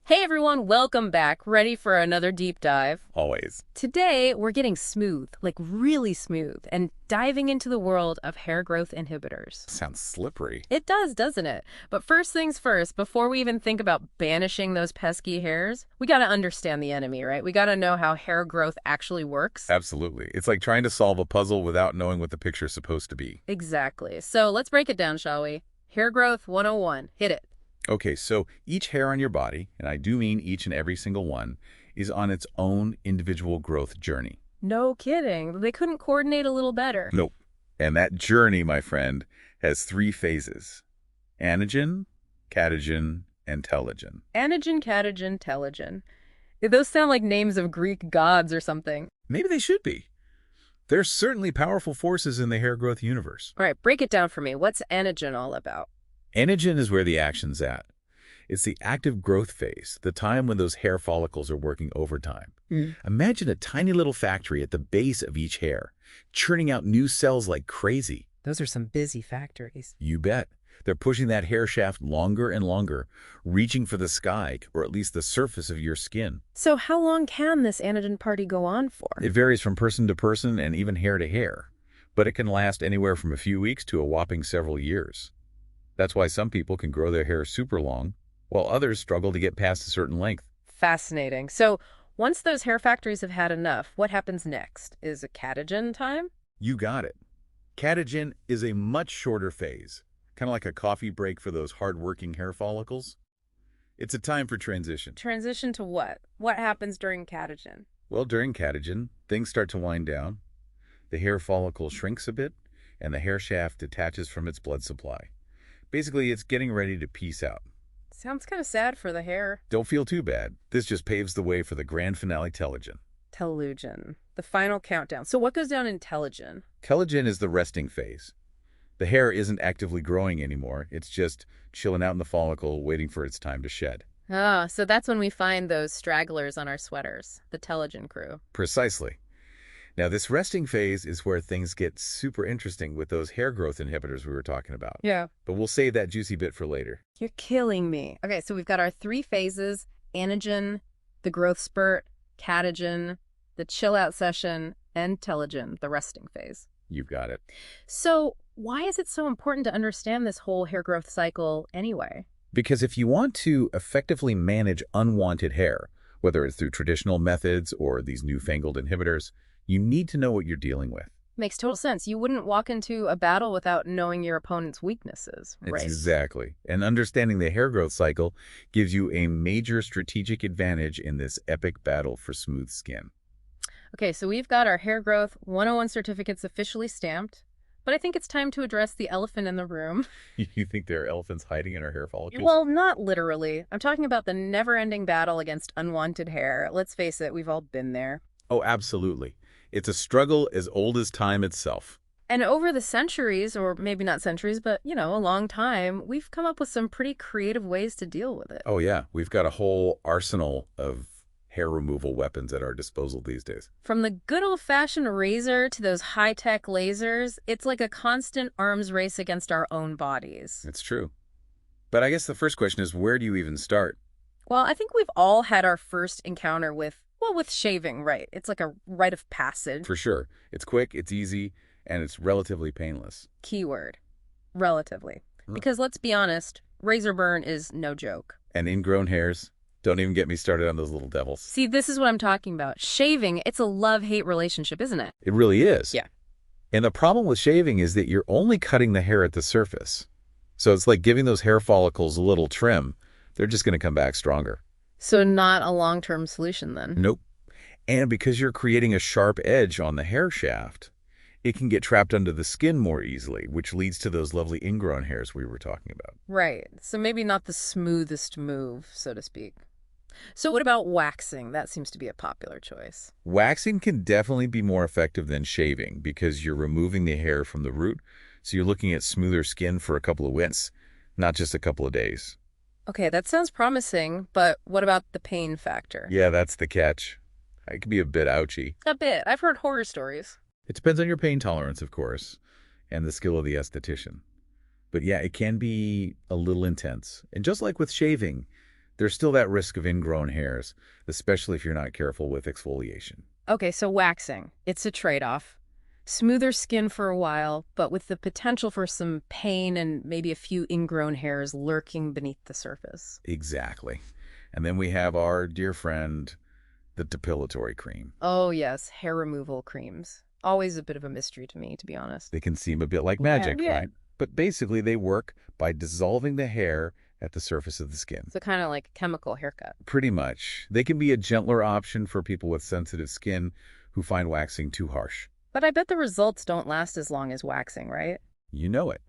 Hey everyone, welcome back. Ready for another deep dive? Always. Today, we're getting smooth, like really smooth, and diving into the world of hair growth inhibitors. Sounds slippery. It does, doesn't it? But first things first, before we even think about banishing those pesky hairs, we gotta understand the enemy, right? We gotta know how hair growth actually works. Absolutely. It's like trying to solve a puzzle without knowing what the picture's supposed to be. Exactly. So let's break it down, shall we? Hair growth 101. Hit it. Okay, so each hair on your body, and I do mean each and every single one, is on its own individual growth journey. No kidding. They couldn't coordinate a little better. Nope. And that journey, my friend, has three phases. Anagen, catagen, and telogen. Anagen, catagen, telogen. Those sound like names of Greek gods or something. Maybe they should be. There's certainly powerful forces in the hair growth universe. All right, break it down for me. What's anagen all about? Anagen is where the action's at. It's the active growth phase, the time when those hair follicles are working overtime. Imagine a tiny little factory at the base of each hair, churning out new cells like crazy. Those are some busy factories. You bet. They're pushing that hair shaft longer and longer, reaching for the sky, or at least the surface of your skin. So how long can this anagen party go on for? It varies from person to person and even hair to hair, but it can last anywhere from a few weeks to a whopping several years. That's why some people can grow their hair super long, while others struggle to get past a certain length. Fascinating. So once those hair factories have had enough, what happens next? Is it catagen time? You got it. Catagen is a much shorter phase, kind of like a coffee break for those hard-working hair follicles. It's a time for transition. Transition to what? What happens during catagen? Well, during catagen, things start to wind down. The hair follicle shrinks a bit, and the hair shaft detaches from its blood supply. Basically, it's getting ready to peace out. Sounds kind of sad for the hair. Don't feel too bad. This just paves the way for the grand finale telogen. Telogen. The final countdown. So what goes down in telogen? Telogen is the resting phase. The hair isn't actively growing anymore. It's just chilling out in the follicle, waiting for its time to shed. Ah, so that's when we find those stragglers on our sweaters, the telogen crew. Precisely. Now, this resting phase is where things get super interesting with those hair growth inhibitors we were talking about. Yeah. But we'll save that juicy bit for later. You're killing me. Okay, so we've got our three phases, anagen, the growth spurt, catagen, the chill out session, and telogen, the resting phase. You've got it. So why is it so important to understand this whole hair growth cycle anyway? Because if you want to effectively manage unwanted hair, whether it's through traditional methods or these newfangled inhibitors, you need to know what you're dealing with. Makes total sense. You wouldn't walk into a battle without knowing your opponent's weaknesses, right? Exactly. And understanding the hair growth cycle gives you a major strategic advantage in this epic battle for smooth skin. Okay, so we've got our hair growth 101 certificates officially stamped, but I think it's time to address the elephant in the room. You think there are elephants hiding in our hair follicles? Well, not literally. I'm talking about the never-ending battle against unwanted hair. Let's face it, we've all been there. Oh, absolutely. It's a struggle as old as time itself. And over the centuries, or maybe not centuries, but, a long time, we've come up with some pretty creative ways to deal with it. Oh, yeah. We've got a whole arsenal of hair removal weapons at our disposal these days. From the good old-fashioned razor to those high-tech lasers, it's like a constant arms race against our own bodies. It's true. But I guess the first question is, where do you even start? Well, I think we've all had our first encounter with shaving, right? It's like a rite of passage. For sure. It's quick, it's easy, and it's relatively painless. Keyword. Relatively. Because let's be honest, razor burn is no joke. And ingrown hairs? Don't even get me started on those little devils. See, this is what I'm talking about. Shaving, it's a love-hate relationship, isn't it? It really is. Yeah. And the problem with shaving is that you're only cutting the hair at the surface. So it's like giving those hair follicles a little trim. They're just going to come back stronger. So not a long-term solution then? Nope. And because you're creating a sharp edge on the hair shaft, it can get trapped under the skin more easily, which leads to those lovely ingrown hairs we were talking about. Right. So maybe not the smoothest move, so to speak. So what about waxing? That seems to be a popular choice. Waxing can definitely be more effective than shaving because you're removing the hair from the root, so you're looking at smoother skin for a couple of weeks, not just a couple of days. Okay, that sounds promising, but what about the pain factor? Yeah, that's the catch. It can be a bit ouchy. A bit. I've heard horror stories. It depends on your pain tolerance, of course, and the skill of the esthetician. But yeah, it can be a little intense. And just like with shaving, there's still that risk of ingrown hairs, especially if you're not careful with exfoliation. Okay, so waxing. It's a trade-off. Smoother skin for a while, but with the potential for some pain and maybe a few ingrown hairs lurking beneath the surface. Exactly. And then we have our dear friend, the depilatory cream. Oh, yes, hair removal creams. Always a bit of a mystery to me, to be honest. They can seem a bit like magic, Yeah. right? But basically, they work by dissolving the hair at the surface of the skin. So kind of like a chemical haircut. Pretty much. They can be a gentler option for people with sensitive skin who find waxing too harsh. But I bet the results don't last as long as waxing, right? You know it.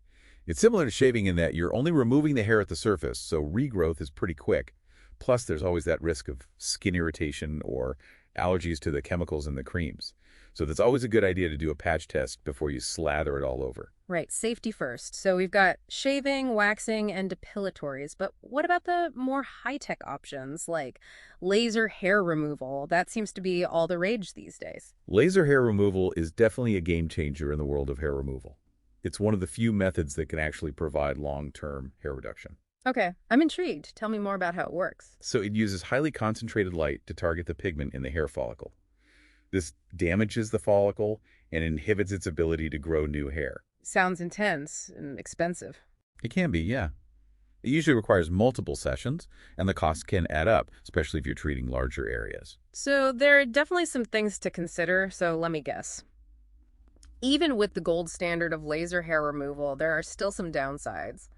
It's similar to shaving in that you're only removing the hair at the surface, so regrowth is pretty quick. Plus, there's always that risk of skin irritation or allergies to the chemicals in the creams. So that's always a good idea to do a patch test before you slather it all over. Right, safety first. So we've got shaving, waxing, and depilatories. But what about the more high-tech options like laser hair removal? That seems to be all the rage these days. Laser hair removal is definitely a game changer in the world of hair removal. It's one of the few methods that can actually provide long-term hair reduction. Okay, I'm intrigued. Tell me more about how it works. So it uses highly concentrated light to target the pigment in the hair follicle. This damages the follicle and inhibits its ability to grow new hair. Sounds intense and expensive. It can be, yeah. It usually requires multiple sessions, and the cost can add up, especially if you're treating larger areas. So there are definitely some things to consider, so let me guess. Even with the gold standard of laser hair removal, there are still some downsides.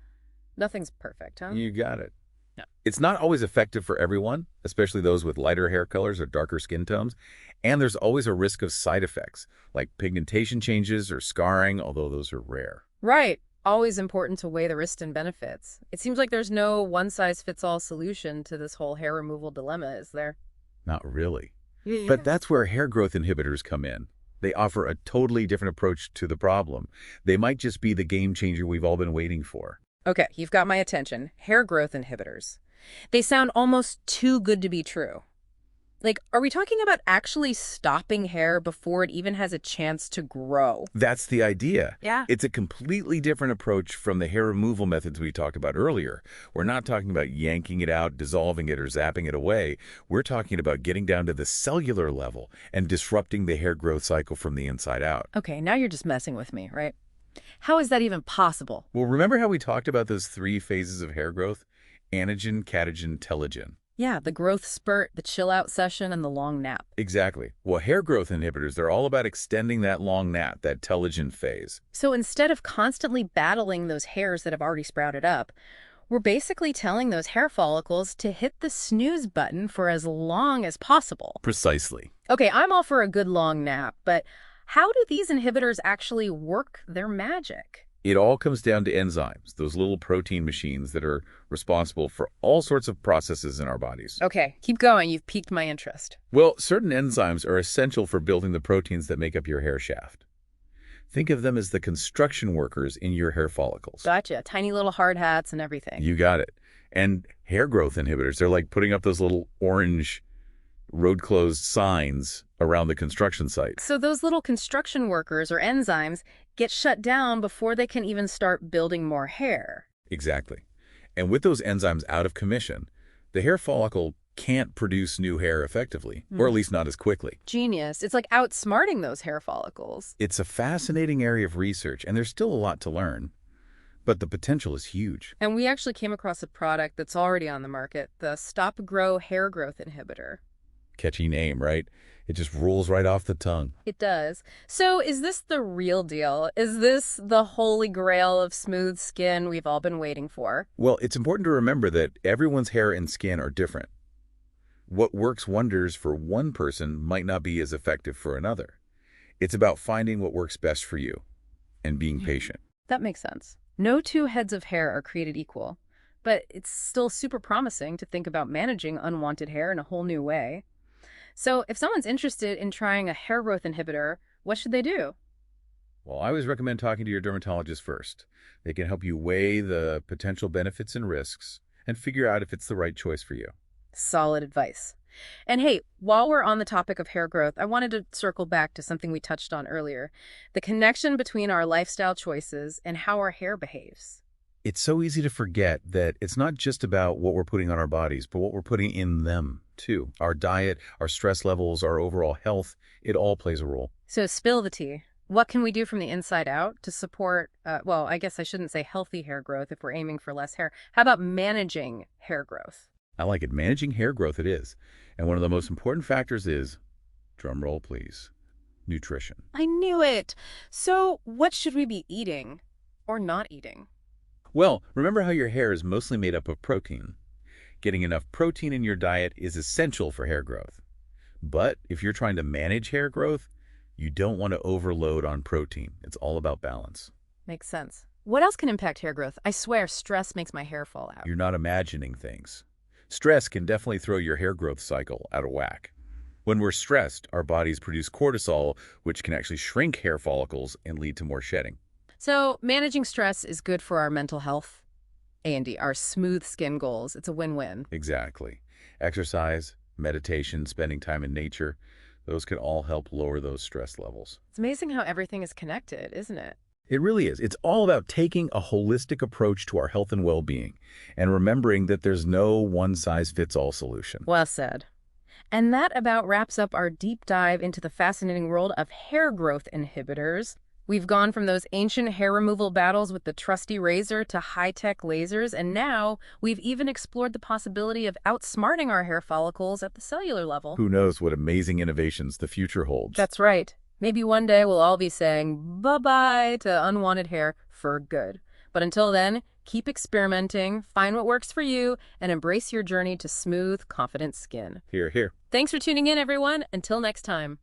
Nothing's perfect, huh? You got it. No. It's not always effective for everyone, especially those with lighter hair colors or darker skin tones, and there's always a risk of side effects, like pigmentation changes or scarring, although those are rare. Right. Always important to weigh the risks and benefits. It seems like there's no one-size-fits-all solution to this whole hair removal dilemma, is there? Not really. Yeah. But that's where hair growth inhibitors come in. They offer a totally different approach to the problem. They might just be the game changer we've all been waiting for. Okay, you've got my attention. Hair growth inhibitors. They sound almost too good to be true. Like, are we talking about actually stopping hair before it even has a chance to grow? That's the idea. Yeah. It's a completely different approach from the hair removal methods we talked about earlier. We're not talking about yanking it out, dissolving it, or zapping it away. We're talking about getting down to the cellular level and disrupting the hair growth cycle from the inside out. Okay, now you're just messing with me, right? How is that even possible? Well, remember how we talked about those 3 phases of hair growth? Anagen, catagen, telogen. Yeah, the growth spurt, the chill-out session, and the long nap. Exactly. Well, hair growth inhibitors, they're all about extending that long nap, that telogen phase. So instead of constantly battling those hairs that have already sprouted up, we're basically telling those hair follicles to hit the snooze button for as long as possible. Precisely. Okay, I'm all for a good long nap, but how do these inhibitors actually work their magic? It all comes down to enzymes, those little protein machines that are responsible for all sorts of processes in our bodies. Okay, keep going. You've piqued my interest. Well, certain enzymes are essential for building the proteins that make up your hair shaft. Think of them as the construction workers in your hair follicles. Gotcha. Tiny little hard hats and everything. You got it. And hair growth inhibitors, they're like putting up those little orange road-closed signs around the construction site. So those little construction workers or enzymes get shut down before they can even start building more hair. Exactly. And with those enzymes out of commission, the hair follicle can't produce new hair effectively, or at least not as quickly. Genius. It's like outsmarting those hair follicles. It's a fascinating area of research, and there's still a lot to learn. But the potential is huge. And we actually came across a product that's already on the market, the Stop Grow Hair Growth Inhibitor. Catchy name, right? It just rolls right off the tongue. It does. So is this the real deal? Is this the holy grail of smooth skin we've all been waiting for? Well, it's important to remember that everyone's hair and skin are different. What works wonders for one person might not be as effective for another. It's about finding what works best for you and being patient. That makes sense. No 2 heads of hair are created equal, but it's still super promising to think about managing unwanted hair in a whole new way. So if someone's interested in trying a hair growth inhibitor, what should they do? Well, I always recommend talking to your dermatologist first. They can help you weigh the potential benefits and risks and figure out if it's the right choice for you. Solid advice. And hey, while we're on the topic of hair growth, I wanted to circle back to something we touched on earlier, the connection between our lifestyle choices and how our hair behaves. It's so easy to forget that it's not just about what we're putting on our bodies, but what we're putting in them, too. Our diet, our stress levels, our overall health, it all plays a role. So spill the tea. What can we do from the inside out to support, well, I guess I shouldn't say healthy hair growth if we're aiming for less hair. How about managing hair growth? I like it. Managing hair growth it is. And one of the most important factors is, drum roll please, nutrition. I knew it. So what should we be eating or not eating? Well, remember how your hair is mostly made up of protein. Getting enough protein in your diet is essential for hair growth. But if you're trying to manage hair growth, you don't want to overload on protein. It's all about balance. Makes sense. What else can impact hair growth? I swear stress makes my hair fall out. You're not imagining things. Stress can definitely throw your hair growth cycle out of whack. When we're stressed, our bodies produce cortisol, which can actually shrink hair follicles and lead to more shedding. So managing stress is good for our mental health and our smooth skin goals. It's a win-win. Exactly. Exercise, meditation, spending time in nature, those can all help lower those stress levels. It's amazing how everything is connected, isn't it? It really is. It's all about taking a holistic approach to our health and well-being and remembering that there's no one-size-fits-all solution. Well said. And that about wraps up our deep dive into the fascinating world of hair growth inhibitors. We've gone from those ancient hair removal battles with the trusty razor to high-tech lasers, and now we've even explored the possibility of outsmarting our hair follicles at the cellular level. Who knows what amazing innovations the future holds? That's right. Maybe one day we'll all be saying bye-bye to unwanted hair for good. But until then, keep experimenting, find what works for you, and embrace your journey to smooth, confident skin. Here, here. Thanks for tuning in, everyone. Until next time.